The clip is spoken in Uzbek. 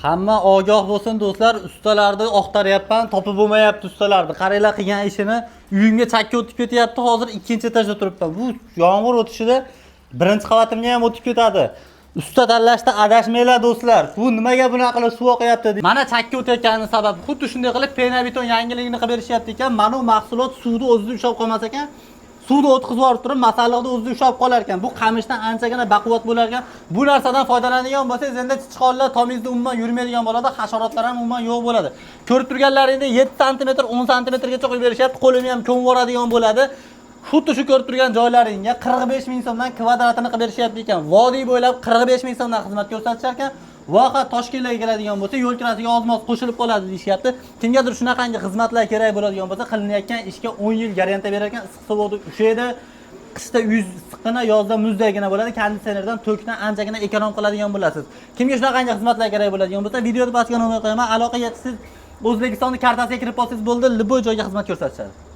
Hamma ogoh bo'lsin do'stlar, ustalarni oqtaryapman, topib bo'lmayapti ustalarni. Qaranglar qilgan ishini, uyimga chakka o'tib ketyapti, hozir 2-etajda turibman. Bu yomg'ir o'tishida birinchi qavatimga ham o'tib ketadi. Usta tanlashda adashmanglar do'stlar. Bu nimaga bunaqa qilib suv oqyapti? Mana chakka o'tayotgani sababi xuddi shunday qilib pena-beton yangiligini qilib berishyapti ekan. Mana bu mahsulot suvni o'zida ushlab qolmas ekan. Suvni o'tkazib yuborib turib, masalliqni o'zida ushlab qolar ekan. Bu qamishdan anchagina baquvvat bo'lar ekan. Bu narsadan foydalanadigan bo'lsangiz, endi chichqonlar tomingizda umuman yurmaydigan bo'ladi, hasharotlar ham umuman yo'q bo'ladi. Ko'rib turganlaringizda 7 sm, 10 sm gacha qo'yib berishyapti. Qo'limni ham ko'mib yuboradigan bo'ladi. Xuddi shu ko'rib turgan joylaringga 45 ming so'mdan kvadratini qilib berishyapti ekan. Vodiy bo'ylab 45 ming so'mdan xizmat ko'rsatishar ekan. Voha Toshkentga keladigan bo'lsa, yo'l kirasiga ozmoz qo'shilib qoladi deyishyapti. Kimgadir shunaqangi xizmatlar kerak bo'ladigan bo'lsa, qilinayotgan ishga 10 yil garantiya berar ekan. Issiq suv ushaydi. Qishda uy issiqqina, yozda muzdaygina bo'ladi. Konditsionerdan tokdan anchagina ekonom qiladigan bo'lasiz. Kimga shunaqangi xizmatlar kerak bo'ladigan bo'lsa, videoda pastga nomor qo'yaman. Aloqaga chiqsiz, O'zbekistonning kartasiga kirib olsangiz bo'ldi, liboy joyga xizmat ko'rsatishadi.